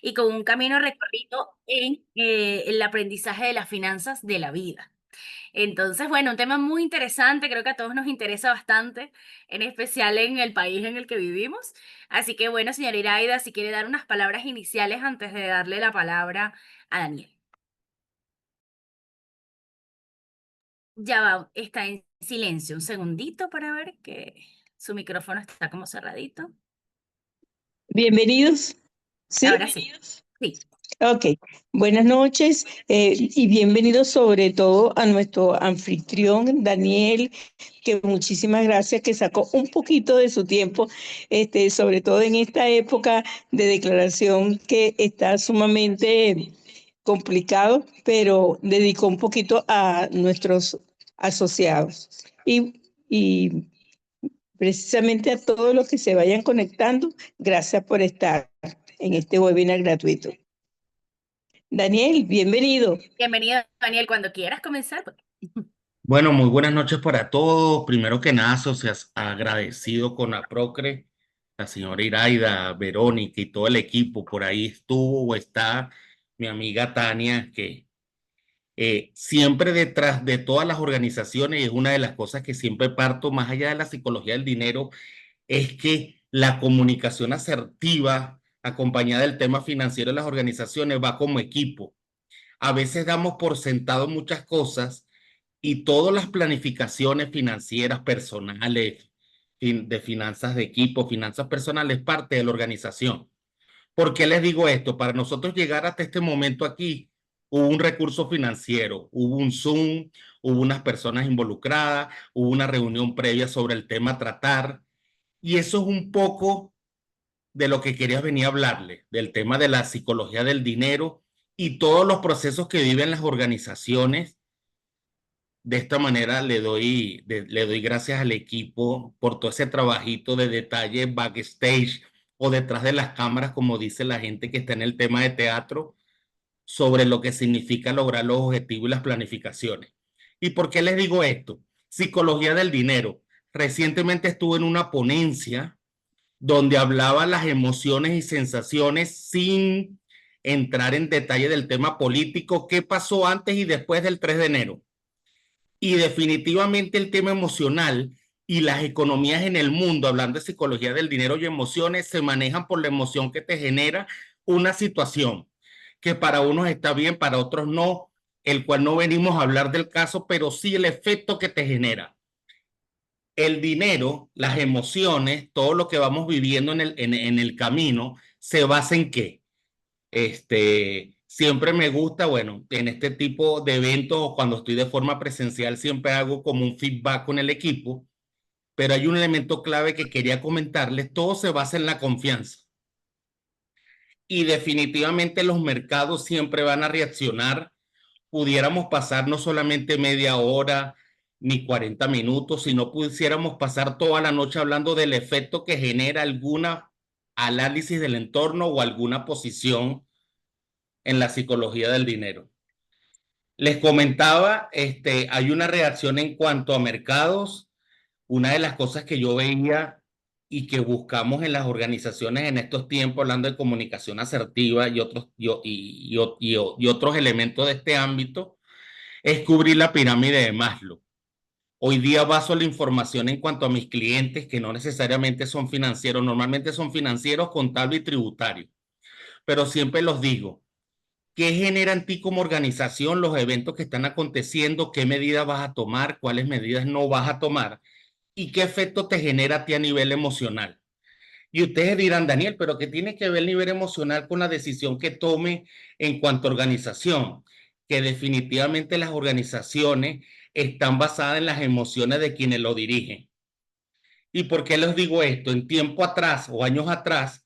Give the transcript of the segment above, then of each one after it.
y con un camino recorrido en el aprendizaje de las finanzas de la vida. Entonces, bueno, un tema muy interesante, creo que a todos nos interesa bastante, en especial en el país en el que vivimos. Así que, bueno, señora Iraida, si quiere dar unas palabras iniciales antes de darle la palabra a Daniel. Ya va, está en silencio, un segundito para ver que su micrófono está como cerradito. Bienvenidos, ¿sí? Ahora sí, sí. Ok, buenas noches y bienvenidos sobre todo a nuestro anfitrión Daniel, que muchísimas gracias que sacó un poquito de su tiempo, sobre todo en esta época de declaración que está sumamente complicado, pero dedicó un poquito a nuestros asociados. Y precisamente a todos los que se vayan conectando, gracias por estar en este webinar gratuito. Daniel, bienvenido. Bienvenido, Daniel, cuando quieras comenzar. Pues. Bueno, muy buenas noches para todos. Primero que nada, socias, agradecido con la Procre, la señora Iraida, Verónica y todo el equipo. Por ahí estuvo o está mi amiga Tania, que siempre detrás de todas las organizaciones, y es una de las cosas que siempre parto, más allá de la psicología del dinero, es que la comunicación asertiva, acompañada del tema financiero de las organizaciones, va como equipo. A veces damos por sentado muchas cosas y todas las planificaciones financieras personales, de finanzas de equipo, finanzas personales, parte de la organización. ¿Por qué les digo esto? Para nosotros llegar hasta este momento aquí, hubo un recurso financiero, hubo un Zoom, hubo unas personas involucradas, hubo una reunión previa sobre el tema a tratar, y eso es un poco de lo que quería venir a hablarle, del tema de la psicología del dinero y todos los procesos que viven las organizaciones. De esta manera le doy gracias al equipo por todo ese trabajito de detalle backstage o detrás de las cámaras, como dice la gente que está en el tema de teatro, sobre lo que significa lograr los objetivos y las planificaciones. ¿Y por qué les digo esto? Psicología del dinero. Recientemente estuve en una ponencia donde hablaba las emociones y sensaciones sin entrar en detalle del tema político, qué pasó antes y después del 3 de enero. Y definitivamente el tema emocional y las economías en el mundo, hablando de psicología del dinero y emociones, se manejan por la emoción que te genera una situación que para unos está bien, para otros no, el cual no venimos a hablar del caso, pero sí el efecto que te genera. El dinero, las emociones, todo lo que vamos viviendo en el camino, se basa en qué. Siempre me gusta, bueno, en este tipo de eventos o cuando estoy de forma presencial, siempre hago como un feedback con el equipo, pero hay un elemento clave que quería comentarles, todo se basa en la confianza. Y definitivamente los mercados siempre van a reaccionar. Pudiéramos pasar no solamente media hora ni 40 minutos, sino pudiéramos pasar toda la noche hablando del efecto que genera alguna análisis del entorno o alguna posición en la psicología del dinero. Les comentaba, hay una reacción en cuanto a mercados. Una de las cosas que yo veía y que buscamos en las organizaciones en estos tiempos, hablando de comunicación asertiva y otros elementos de este ámbito, es cubrir la pirámide de Maslow. Hoy día baso la información en cuanto a mis clientes, que no necesariamente son financieros, normalmente son financieros, contables y tributarios, pero siempre los digo. ¿Qué genera en ti como organización los eventos que están aconteciendo? ¿Qué medidas vas a tomar? ¿Cuáles medidas no vas a tomar? ¿Y qué efecto te genera a ti a nivel emocional? Y ustedes dirán, Daniel, pero ¿qué tiene que ver el nivel emocional con la decisión que tome en cuanto a organización? Que definitivamente las organizaciones están basadas en las emociones de quienes lo dirigen. ¿Y por qué les digo esto? En tiempo atrás o años atrás,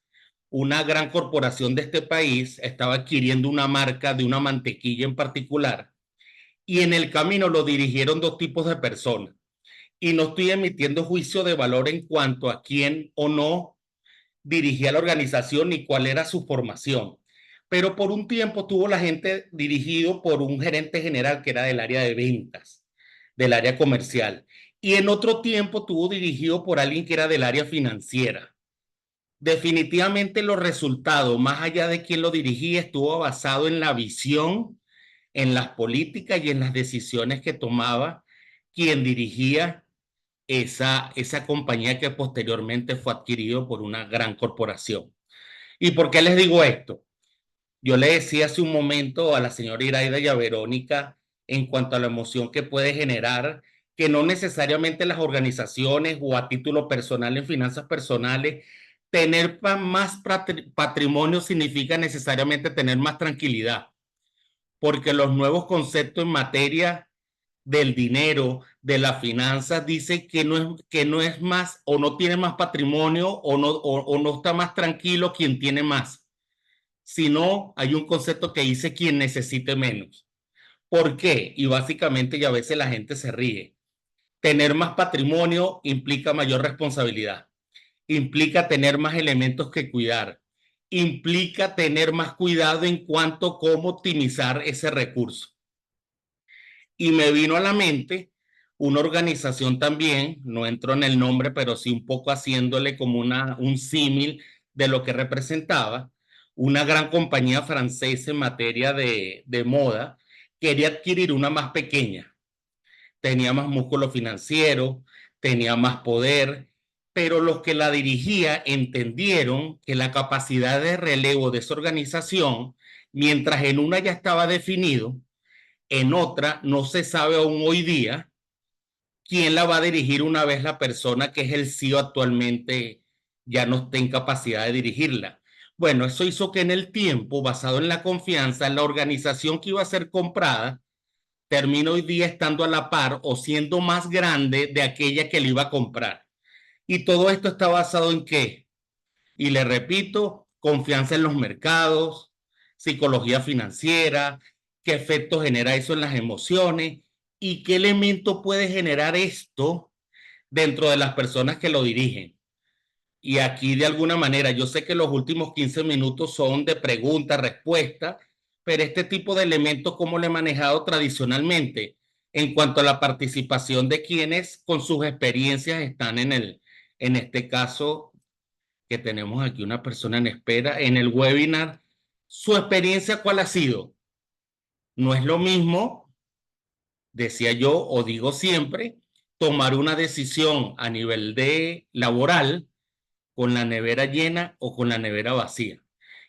una gran corporación de este país estaba adquiriendo una marca de una mantequilla en particular y en el camino lo dirigieron dos tipos de personas. Y no estoy emitiendo juicio de valor en cuanto a quién o no dirigía la organización ni cuál era su formación. Pero por un tiempo tuvo la gente dirigido por un gerente general que era del área de ventas, del área comercial. Y en otro tiempo tuvo dirigido por alguien que era del área financiera. Definitivamente los resultados, más allá de quién lo dirigía, estuvo basado en la visión, en las políticas y en las decisiones que tomaba quien dirigía esa compañía que posteriormente fue adquirido por una gran corporación. ¿Y por qué les digo esto? Yo le decía hace un momento a la señora Iraida y a Verónica en cuanto a la emoción que puede generar, que no necesariamente las organizaciones o a título personal en finanzas personales, tener más patrimonio significa necesariamente tener más tranquilidad, porque los nuevos conceptos en materia del dinero, de las finanzas, dice que no es más o no tiene más patrimonio o no está más tranquilo quien tiene más, sino hay un concepto que dice quien necesite menos. ¿Por qué? Y básicamente, y a veces la gente se ríe, tener más patrimonio implica mayor responsabilidad, implica tener más elementos que cuidar, implica tener más cuidado en cuanto a cómo optimizar ese recurso. Y me vino a la mente una organización también, no entro en el nombre, pero sí un poco haciéndole como un símil de lo que representaba, una gran compañía francesa en materia de moda, quería adquirir una más pequeña, tenía más músculo financiero, tenía más poder, pero los que la dirigía entendieron que la capacidad de relevo de esa organización, mientras en una ya estaba definido, en otra no se sabe aún hoy día quién la va a dirigir una vez la persona que es el CEO actualmente ya no esté en capacidad de dirigirla. Bueno, eso hizo que en el tiempo, basado en la confianza, la organización que iba a ser comprada termina hoy día estando a la par o siendo más grande de aquella que le iba a comprar. Y todo esto está basado en qué? Y le repito, confianza en los mercados, psicología financiera, qué efecto genera eso en las emociones y qué elemento puede generar esto dentro de las personas que lo dirigen. Y aquí de alguna manera, yo sé que los últimos 15 minutos son de pregunta, respuesta, pero este tipo de elementos, ¿cómo lo he manejado tradicionalmente en cuanto a la participación de quienes con sus experiencias están en este caso, que tenemos aquí una persona en espera en el webinar? ¿Su experiencia cuál ha sido? No es lo mismo, decía yo o digo siempre, tomar una decisión a nivel de laboral con la nevera llena o con la nevera vacía.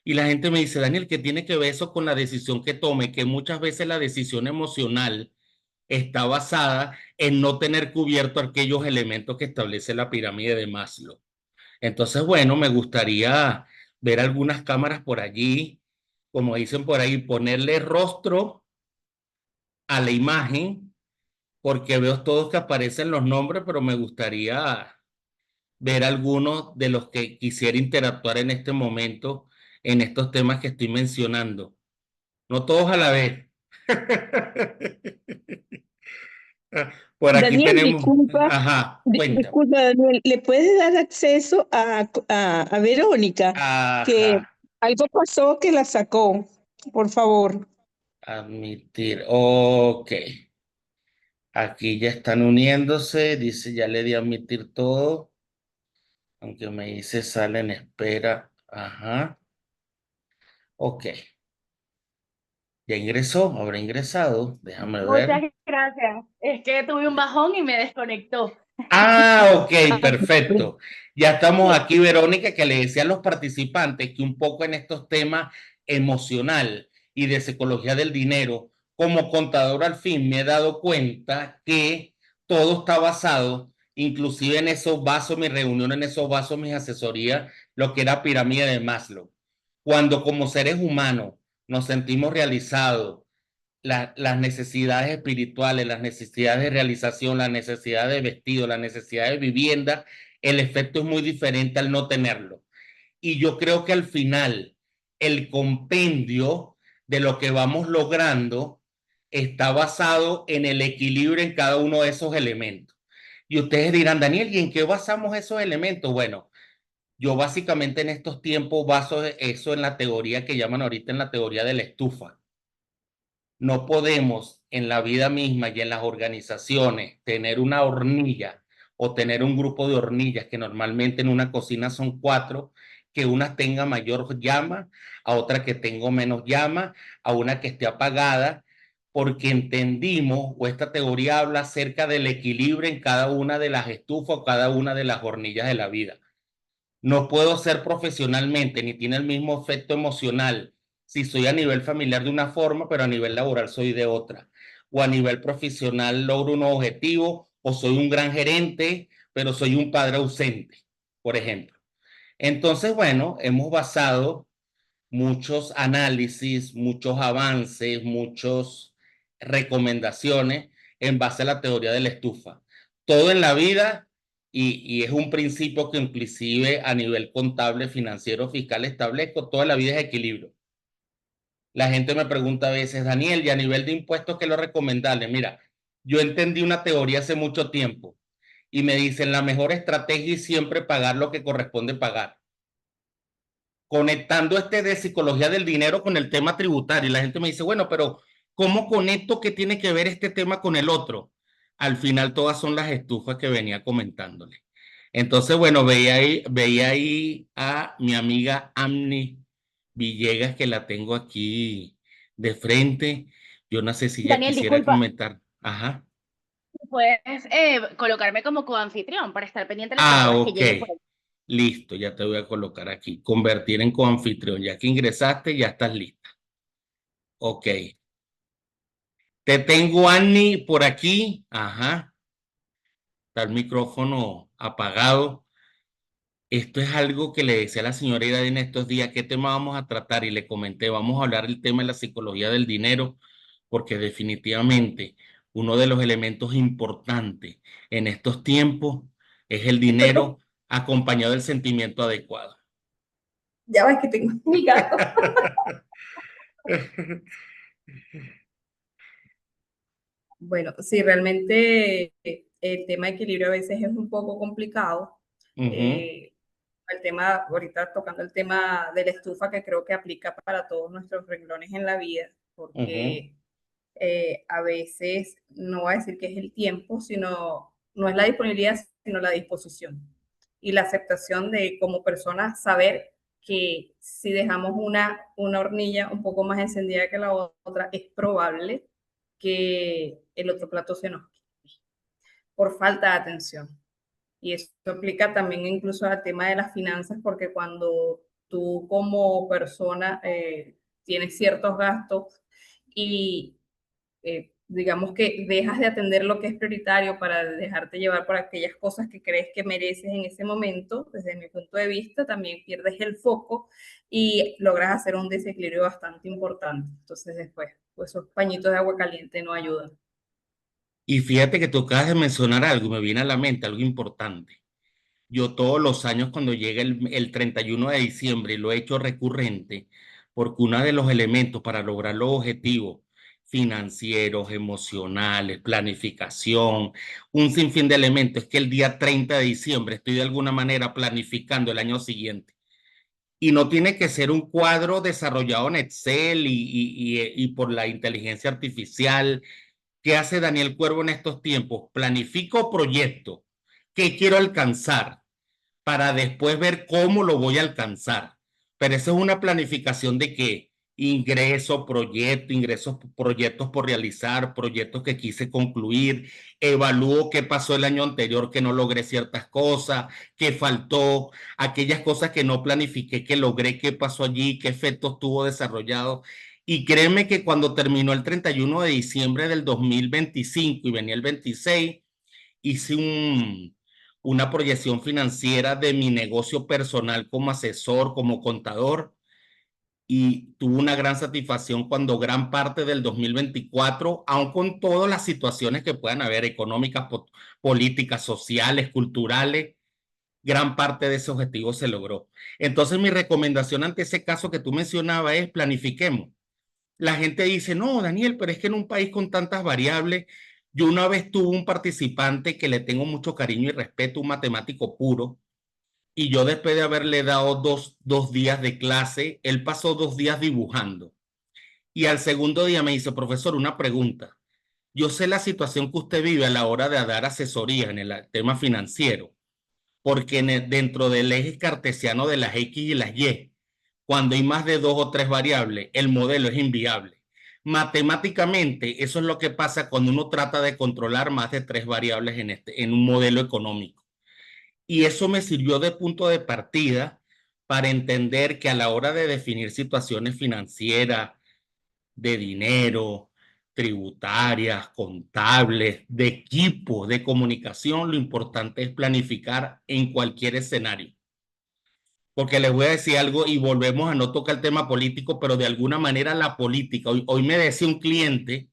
Y la gente me dice, Daniel, ¿qué tiene que ver eso con la decisión que tome? Que muchas veces la decisión emocional está basada en no tener cubierto aquellos elementos que establece la pirámide de Maslow. Entonces, bueno, me gustaría ver algunas cámaras por allí, como dicen por ahí, ponerle rostro a la imagen, porque veo todos que aparecen los nombres, pero me gustaría ver algunos de los que quisiera interactuar en este momento en estos temas que estoy mencionando. No todos a la vez. Por aquí Daniel, tenemos, disculpa, ajá, cuenta. disculpa, Daniel, ¿le puedes dar acceso a Verónica? Que Ajá, algo pasó que la sacó, por favor. admitir. Ok. Aquí ya están uniéndose, dice, ya le di a admitir todo, aunque me dice sale en espera. Ajá, ok. Ya ingresó, habrá ingresado, déjame ver. Muchas gracias. Es que tuve un bajón y me desconectó. Ah, ok, Ah, perfecto. Ya estamos aquí, Verónica, que le decía a los participantes que un poco en estos temas emocional y de psicología del dinero, como contador al fin me he dado cuenta que todo está basado, inclusive en esos vasos, mis reuniones, en esos vasos, mis asesorías, lo que era pirámide de Maslow. Cuando como seres humanos nos sentimos realizados, las necesidades espirituales, las necesidades de realización, las necesidades de vestido, las necesidades de vivienda, el efecto es muy diferente al no tenerlo. Y yo creo que al final el compendio de lo que vamos logrando está basado en el equilibrio en cada uno de esos elementos. Y ustedes dirán, Daniel, ¿y en qué basamos esos elementos? Bueno, yo básicamente en estos tiempos baso eso en la teoría que llaman ahorita en la teoría de la estufa. No podemos en la vida misma y en las organizaciones tener una hornilla o tener un grupo de hornillas que normalmente en una cocina son 4 que una tenga mayor llama, a otra que tenga menos llama, a una que esté apagada, porque entendimos, o esta teoría habla acerca del equilibrio en cada una de las estufas o cada una de las hornillas de la vida. No puedo ser profesionalmente, ni tiene el mismo efecto emocional si soy a nivel familiar de una forma, pero a nivel laboral soy de otra. O a nivel profesional logro un objetivo, o soy un gran gerente, pero soy un padre ausente, por ejemplo. Entonces, bueno, hemos basado muchos análisis, muchos avances, muchas recomendaciones en base a la teoría de la estufa. Todo en la vida, y es un principio que inclusive a nivel contable, financiero, fiscal establezco, toda la vida es equilibrio. La gente me pregunta a veces, Daniel, y a nivel de impuestos, ¿qué es lo recomendable? Mira, yo entendí una teoría hace mucho tiempo y me dicen, la mejor estrategia es siempre pagar lo que corresponde pagar, conectando de psicología del dinero con el tema tributario. Y la gente me dice, bueno, pero ¿cómo conecto qué tiene que ver este tema con el otro? Al final todas son las estufas que venía comentándole. Entonces, bueno, veía ahí a mi amiga Amni Villegas, que la tengo aquí de frente. Yo no sé si ella Daniel, quisiera disculpa, comentar. Ajá. puedes colocarme como coanfitrión para estar pendiente de las Ah, personas que ok. lleguen por ahí. Listo, ya te voy a colocar aquí. Convertir en coanfitrión. Ya que ingresaste, ya estás lista. Ok. Te tengo, Annie, por aquí. Ajá. Está el micrófono apagado. Esto es algo que le decía a la señora Ida en estos días. ¿Qué tema vamos a tratar? Y le comenté, vamos a hablar del tema de la psicología del dinero, porque definitivamente uno de los elementos importantes en estos tiempos es el dinero acompañado del sentimiento adecuado. Ya ves que tengo mi gato. Bueno, sí, realmente el tema de equilibrio a veces es un poco complicado. El tema, ahorita tocando el tema de la estufa, que creo que aplica para todos nuestros renglones en la vida, porque a veces no voy a decir que es el tiempo, sino no es la disponibilidad, sino la disposición y la aceptación de como persona saber que si dejamos una hornilla un poco más encendida que la otra, es probable que el otro plato se nos queme por falta de atención. Y eso aplica también incluso al tema de las finanzas, porque cuando tú como persona tienes ciertos gastos y digamos que dejas de atender lo que es prioritario para dejarte llevar por aquellas cosas que crees que mereces en ese momento, desde mi punto de vista, también pierdes el foco y logras hacer un desequilibrio bastante importante. Entonces después, pues esos pañitos de agua caliente no ayudan. Y fíjate que tú acabas de mencionar algo, me viene a la mente algo importante. Yo todos los años cuando llega el 31 de diciembre, lo he hecho recurrente, porque uno de los elementos para lograr los objetivos financieros, emocionales, planificación, un sinfín de elementos, es que el día 30 de diciembre estoy de alguna manera planificando el año siguiente. Y no tiene que ser un cuadro desarrollado en Excel y por la inteligencia artificial. ¿Qué hace Daniel Cuervo en estos tiempos? Planifico proyectos que quiero alcanzar para después ver cómo lo voy a alcanzar. Pero eso es una planificación de qué: ingresos, proyectos por realizar, proyectos que quise concluir, evalúo qué pasó el año anterior que no logré ciertas cosas, qué faltó, aquellas cosas que no planifiqué, que logré, qué pasó allí, qué efectos tuvo desarrollado. Y créeme que cuando terminó el 31 de diciembre del 2025 y venía el 26, hice una proyección financiera de mi negocio personal como asesor, como contador, y tuve una gran satisfacción cuando gran parte del 2024, aun con todas las situaciones que puedan haber, económicas, políticas, sociales, culturales, gran parte de ese objetivo se logró. Entonces mi recomendación ante ese caso que tú mencionabas es planifiquemos. La gente dice, no, Daniel, pero es que en un país con tantas variables, yo una vez tuve un participante que le tengo mucho cariño y respeto, un matemático puro, y yo después de haberle dado dos días de clase, él pasó 2 días dibujando. Y al segundo día me dice, profesor, una pregunta. Yo sé la situación que usted vive a la hora de dar asesoría en el tema financiero, porque dentro del eje cartesiano de las X y las Y, cuando hay más de 2 o 3 variables, el modelo es inviable. Matemáticamente, eso es lo que pasa cuando uno trata de controlar más de 3 variables en un modelo económico. Y eso me sirvió de punto de partida para entender que a la hora de definir situaciones financieras, de dinero, tributarias, contables, de equipos de comunicación, lo importante es planificar en cualquier escenario. Porque les voy a decir algo y volvemos a no tocar el tema político, pero de alguna manera la política, hoy me decía un cliente,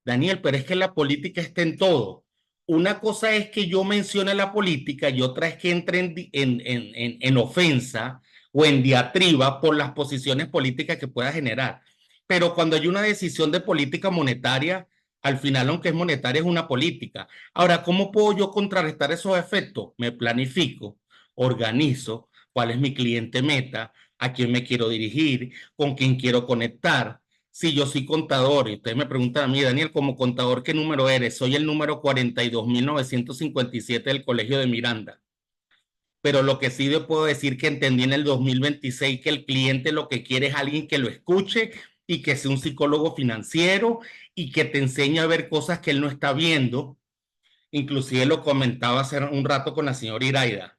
Daniel, pero es que la política está en todo. Una cosa es que yo mencione la política y otra es que entre en ofensa o en diatriba por las posiciones políticas que pueda generar. Pero cuando hay una decisión de política monetaria, al final, aunque es monetaria, es una política. Ahora, ¿cómo puedo yo contrarrestar esos efectos? Me planifico, organizo, cuál es mi cliente meta, a quién me quiero dirigir, con quién quiero conectar. Si yo soy contador y ustedes me preguntan a mí, Daniel, como contador, ¿qué número eres? Soy el número 42.957 del Colegio de Miranda. Pero lo que sí le puedo decir que entendí en el 2026 que el cliente lo que quiere es alguien que lo escuche y que sea un psicólogo financiero y que te enseñe a ver cosas que él no está viendo. Inclusive lo comentaba hace un rato con la señora Iraida.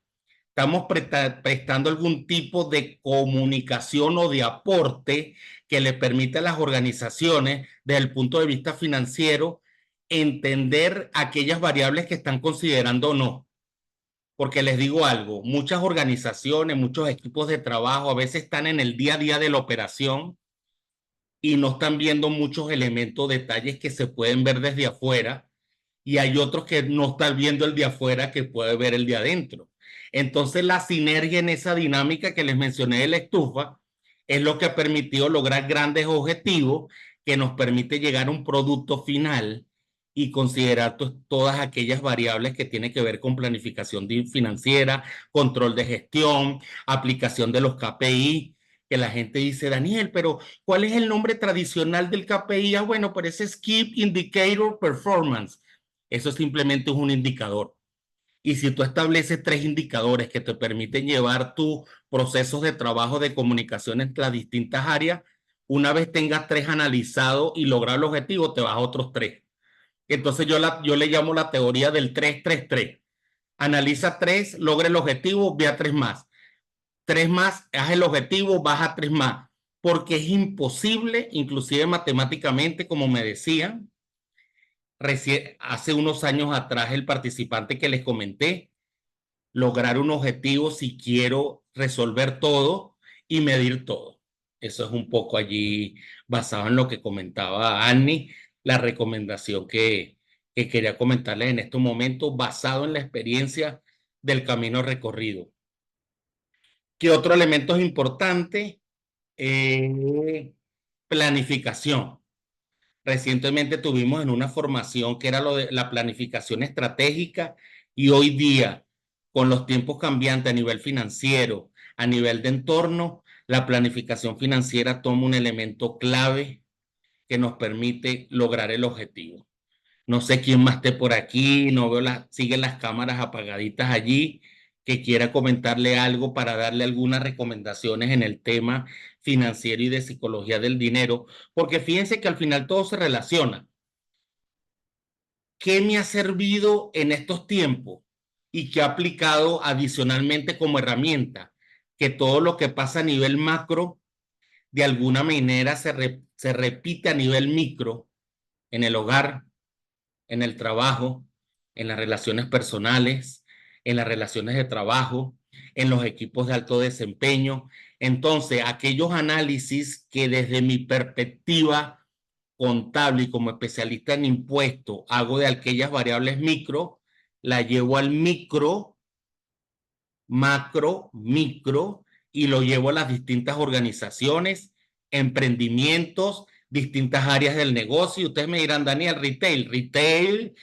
Estamos prestando algún tipo de comunicación o de aporte que le permita a las organizaciones, desde el punto de vista financiero, entender aquellas variables que están considerando o no. Porque les digo algo, muchas organizaciones, muchos equipos de trabajo a veces están en el día a día de la operación y no están viendo muchos elementos, detalles que se pueden ver desde afuera, y hay otros que no están viendo el de afuera que puede ver el de adentro. Entonces la sinergia en esa dinámica que les mencioné de la estufa es lo que ha permitido lograr grandes objetivos que nos permite llegar a un producto final y considerar todas aquellas variables que tienen que ver con planificación financiera, control de gestión, aplicación de los KPI, que la gente dice, Daniel, pero ¿cuál es el nombre tradicional del KPI? Ah, bueno, pero ese es Key Indicator Performance. Eso simplemente es un indicador. Y si tú estableces 3 indicadores que te permiten llevar tus procesos de trabajo de comunicación entre las distintas áreas, una vez tengas 3 analizados y lograr el objetivo, te vas a otros 3. Entonces yo le llamo la teoría del 3-3-3. Analiza 3, logra el objetivo, ve a 3 más. 3 más, haz el objetivo, vas a 3 más. Porque es imposible, inclusive matemáticamente, como me decían, hace unos años atrás el participante que les comenté, lograr un objetivo si quiero resolver todo y medir todo. Eso es un poco allí basado en lo que comentaba Annie, la recomendación que quería comentarles en estos momentos, basado en la experiencia del camino recorrido. ¿Qué otro elemento es importante? Planificación. Recientemente tuvimos en una formación que era lo de la planificación estratégica, y hoy día, con los tiempos cambiantes a nivel financiero, a nivel de entorno, la planificación financiera toma un elemento clave que nos permite lograr el objetivo. No sé quién más esté por aquí, no veo siguen las cámaras apagaditas allí, que quiera comentarle algo para darle algunas recomendaciones en el tema financiero y de psicología del dinero, porque fíjense que al final todo se relaciona. ¿Qué me ha servido en estos tiempos y qué ha aplicado adicionalmente como herramienta? Que todo lo que pasa a nivel macro, de alguna manera se repite a nivel micro, en el hogar, en el trabajo, en las relaciones personales, en las relaciones de trabajo, en los equipos de alto desempeño. Entonces, aquellos análisis que desde mi perspectiva contable y como especialista en impuestos hago de aquellas variables micro, la llevo al micro, macro, micro, y lo llevo a las distintas organizaciones, emprendimientos, distintas áreas del negocio. Y ustedes me dirán, Daniel, retail,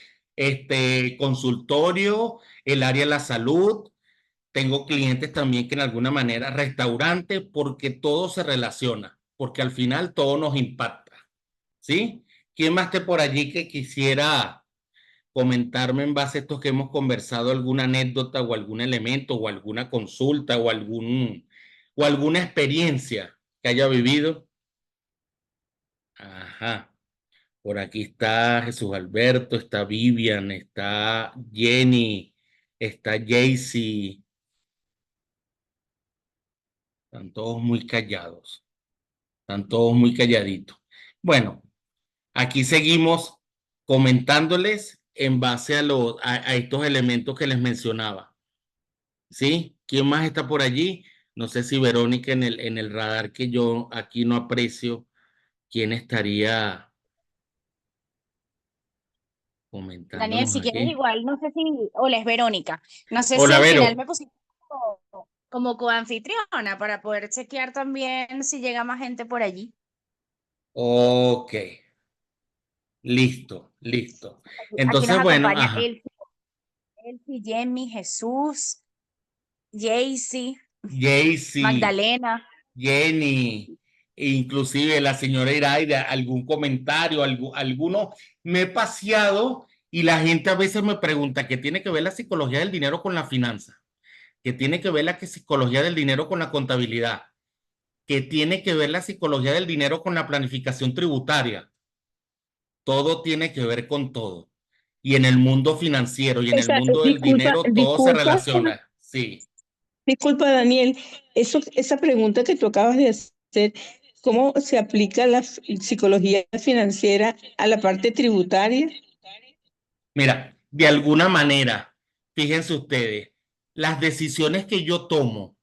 consultorio, el área de la salud. Tengo clientes también que en alguna manera, restaurante, porque todo se relaciona, porque al final todo nos impacta, ¿sí? ¿Quién más esté por allí que quisiera comentarme en base a estos que hemos conversado alguna anécdota o algún elemento o alguna consulta o alguna experiencia que haya vivido. Ajá. Por aquí está Jesús Alberto, está Vivian, está Jenny, está Jaycee. Están todos muy callados. Están todos muy calladitos. Bueno, aquí seguimos comentándoles en base a estos elementos que les mencionaba. ¿Sí? ¿Quién más está por allí? No sé si Verónica en el radar que yo aquí no aprecio, ¿quién estaría Daniel, comentándonos si quieres aquí? igual, no sé si, hola, es Verónica, no sé si Hola, al final Vero. me pusiste como coanfitriona para poder chequear también si llega más gente por allí. Ok, listo, listo. Aquí nos Entonces, bueno, acompaña ajá. Elsie, Jenny, Jesús, Jaycee, Jaycee, Magdalena. Jenny, e inclusive la señora Iraida, algún comentario, alguno. Me he paseado y la gente a veces me pregunta qué tiene que ver la psicología del dinero con la finanza, qué tiene que ver la psicología del dinero con la contabilidad, qué tiene que ver la psicología del dinero con la planificación tributaria. Todo tiene que ver con todo. Y en el mundo financiero y en el mundo del Disculpa, dinero, todo se disculpa, relaciona. Sí. disculpa, Daniel. Esa pregunta que tú acabas de hacer, ¿cómo se aplica la psicología financiera a la parte tributaria? Mira, de alguna manera, fíjense ustedes, las decisiones que yo tomo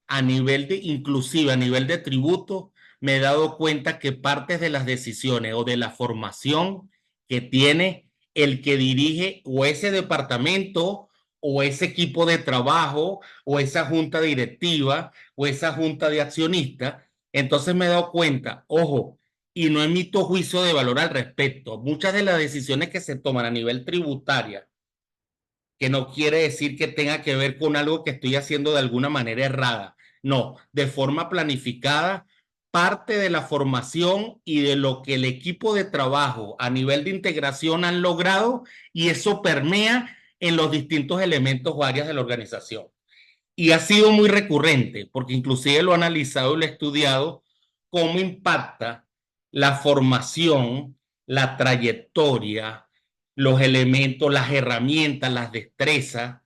a nivel inclusive a nivel de tributo, me he dado cuenta que partes de las decisiones o de la formación que tiene el que dirige o ese departamento o ese equipo de trabajo o esa junta directiva o esa junta de accionistas, entonces me he dado cuenta, ojo, y no emito juicio de valor al respecto. Muchas de las decisiones que se toman a nivel tributaria, que no quiere decir que tenga que ver con algo que estoy haciendo de alguna manera errada. No, de forma planificada, parte de la formación y de lo que el equipo de trabajo a nivel de integración han logrado y eso permea en los distintos elementos o áreas de la organización. Y ha sido muy recurrente, porque inclusive lo he analizado y lo he estudiado, cómo impacta la formación, la trayectoria, los elementos, las herramientas, las destrezas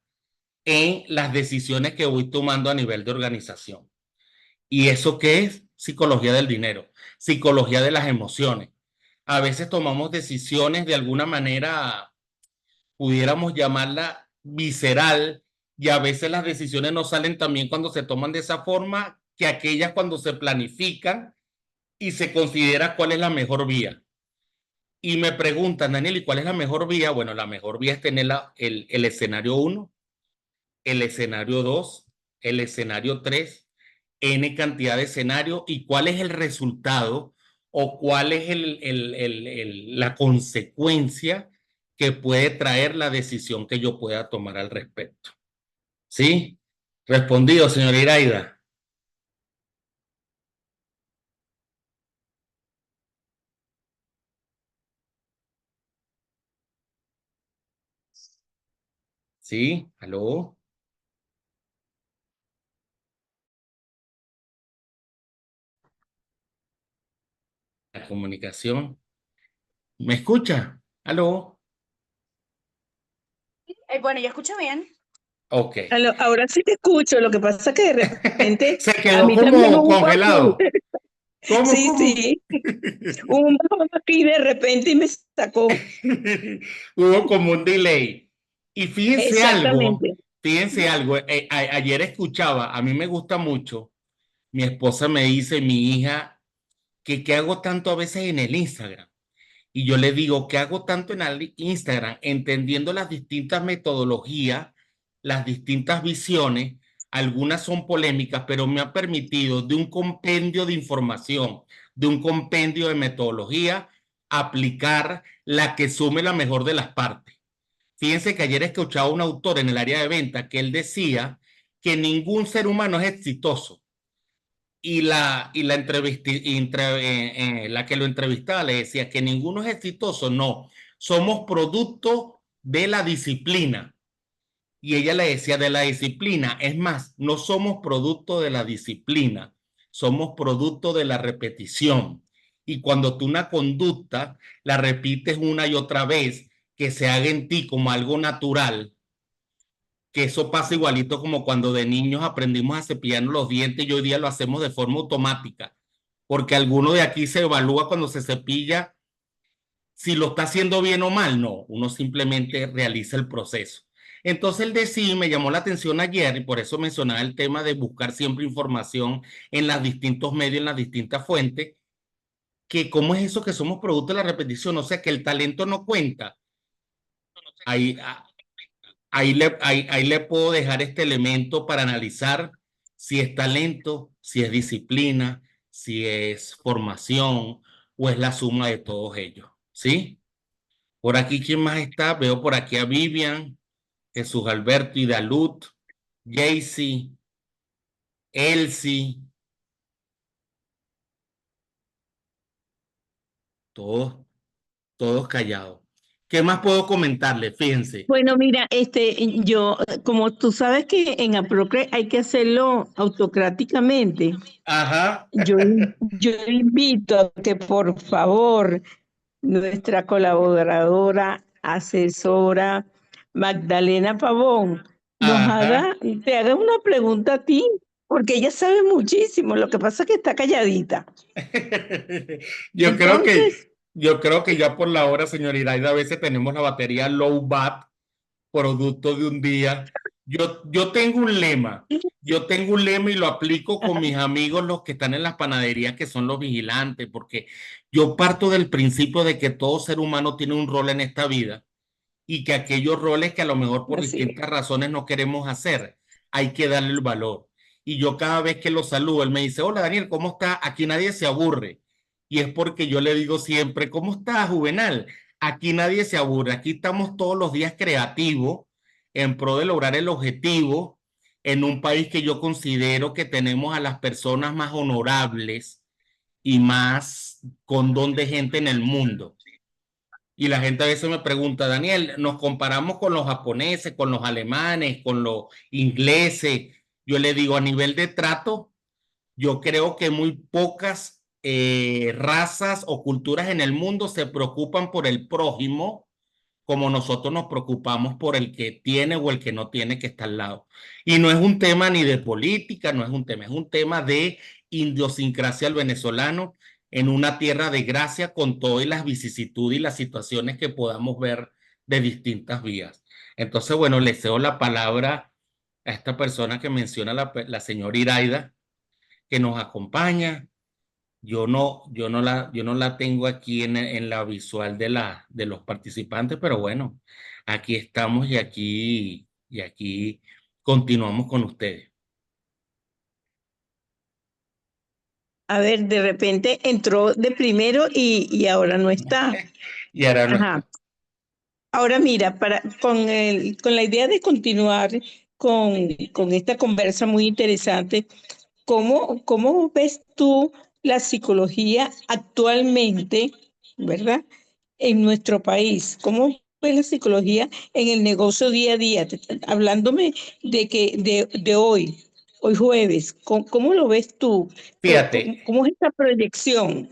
en las decisiones que voy tomando a nivel de organización. ¿Y eso qué es? Psicología del dinero, psicología de las emociones. A veces tomamos decisiones de alguna manera, pudiéramos llamarla visceral, y a veces las decisiones no salen también cuando se toman de esa forma que aquellas cuando se planifican y se considera cuál es la mejor vía. Y me preguntan, Daniel, ¿y cuál es la mejor vía? Bueno, la mejor vía es tener el escenario 1, el escenario 2, el escenario 3, N cantidad de escenarios y cuál es el resultado o cuál es la consecuencia que puede traer la decisión que yo pueda tomar al respecto. ¿Sí? Respondido, señora Iraida. ¿Sí? ¿Aló? La comunicación. ¿Me escucha? ¿Aló? Bueno, yo escucho bien. Ok. Ahora sí te escucho, lo que pasa es que de repente Se a quedó mí también como hubo así. congelado. ¿Cómo, Sí, cómo? sí, hubo un bajón aquí de repente y me sacó. Hubo como un delay. Y Exactamente. fíjense algo, ayer escuchaba, a mí me gusta mucho, mi esposa me dice, mi hija, que qué hago tanto a veces en el Instagram. Y yo le digo, ¿qué hago tanto en el Instagram? Entendiendo las distintas metodologías, las distintas visiones, algunas son polémicas, pero me ha permitido de un compendio de información, de un compendio de metodología, aplicar la que sume la mejor de las partes. Fíjense que ayer escuchaba a un autor en el área de venta que él decía que ningún ser humano es exitoso la que lo entrevistaba le decía que ninguno es exitoso, no, somos producto de la disciplina. Y ella le decía de la disciplina. Es más, no somos producto de la disciplina, somos producto de la repetición. Y cuando tú una conducta la repites una y otra vez, que se haga en ti como algo natural, que eso pasa igualito como cuando de niños aprendimos a cepillarnos los dientes y hoy día lo hacemos de forma automática, porque alguno de aquí se evalúa cuando se cepilla si lo está haciendo bien o mal. No, uno simplemente realiza el proceso. Entonces el DECI me llamó la atención ayer y por eso mencionaba el tema de buscar siempre información en los distintos medios, en las distintas fuentes, que cómo es eso que somos producto de la repetición, o sea que el talento no cuenta. Ahí, ahí le puedo dejar este elemento para analizar si es talento, si es disciplina, si es formación o es la suma de todos ellos, ¿sí? Por aquí, ¿quién más está? Veo por aquí a Vivian, Jesús Alberto, Idalud, Jaycee, Elsie, todos, todos callados. ¿Qué más puedo comentarle? Fíjense. Bueno, mira, yo, como tú sabes que en Aprocre hay que hacerlo autocráticamente, Ajá. yo invito a que por favor nuestra colaboradora, asesora Magdalena Pavón, Ajá. te haga una pregunta a ti, porque ella sabe muchísimo, lo que pasa es que está calladita. Yo creo que, Entonces, yo creo que ya por la hora, señor Iraida, a veces tenemos la batería low bat, producto de un día. Yo tengo un lema y lo aplico con mis amigos, los que están en las panaderías, que son los vigilantes, porque yo parto del principio de que todo ser humano tiene un rol en esta vida y que aquellos roles que a lo mejor por así es. distintas razones no queremos hacer, hay que darle el valor. Y yo cada vez que lo saludo, él me dice, hola Daniel, ¿cómo está? Aquí nadie se aburre. Y es porque yo le digo siempre, ¿cómo está, Juvenal? Aquí nadie se aburre, aquí estamos todos los días creativos en pro de lograr el objetivo en un país que yo considero que tenemos a las personas más honorables y más con don de gente en el mundo. Y la gente a veces me pregunta, Daniel, nos comparamos con los japoneses, con los alemanes, con los ingleses. Yo le digo, a nivel de trato, yo creo que muy pocas razas o culturas en el mundo se preocupan por el prójimo como nosotros nos preocupamos por el que tiene o el que no tiene que estar al lado. Y no es un tema ni de política, no es un tema de idiosincrasia al venezolano en una tierra de gracia con todas las vicisitudes y las situaciones que podamos ver de distintas vías. Entonces, bueno, le cedo la palabra a esta persona que menciona la señora Iraida, que nos acompaña. Yo no la tengo aquí en la visual de los participantes, pero bueno, aquí estamos y aquí continuamos con ustedes. A ver, de repente entró de primero y ahora no está. Y ahora no está. Ajá. Ahora mira, con la idea de continuar con esta conversa muy interesante, ¿cómo ves tú la psicología actualmente, verdad, en nuestro país? ¿Cómo ves la psicología en el negocio día a día? Hablándome de hoy jueves, ¿cómo lo ves tú? Fíjate, ¿Cómo es esta proyección?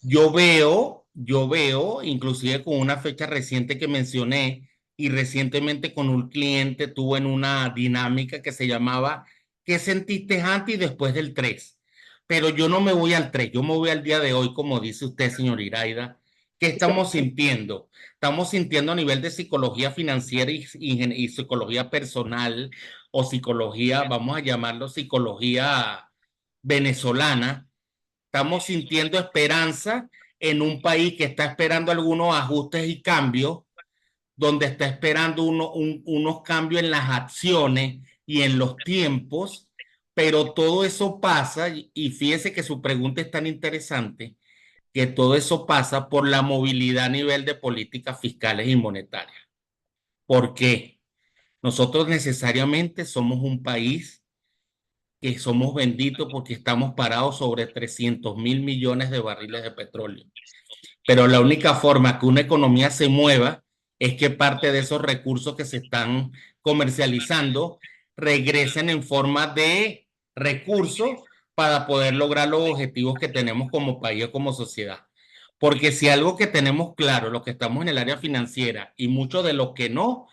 yo veo, inclusive con una fecha reciente que mencioné y recientemente con un cliente tuve en una dinámica que se llamaba ¿qué sentiste antes y después del 3? Pero yo no me voy al 3, yo me voy al día de hoy, como dice usted, señor Iraida. ¿Qué estamos sintiendo? Estamos sintiendo a nivel de psicología financiera y psicología personal o psicología, vamos a llamarlo psicología venezolana. Estamos sintiendo esperanza en un país que está esperando algunos ajustes y cambios, donde está esperando unos cambios en las acciones y en los tiempos, pero todo eso pasa, y fíjese que su pregunta es tan interesante, que todo eso pasa por la movilidad a nivel de políticas fiscales y monetarias. ¿Por qué? Nosotros necesariamente somos un país que somos benditos porque estamos parados sobre 300.000 millones de barriles de petróleo. Pero la única forma que una economía se mueva es que parte de esos recursos que se están comercializando regresen en forma de recursos para poder lograr los objetivos que tenemos como país o como sociedad. Porque si algo que tenemos claro, los que estamos en el área financiera y muchos de los que no,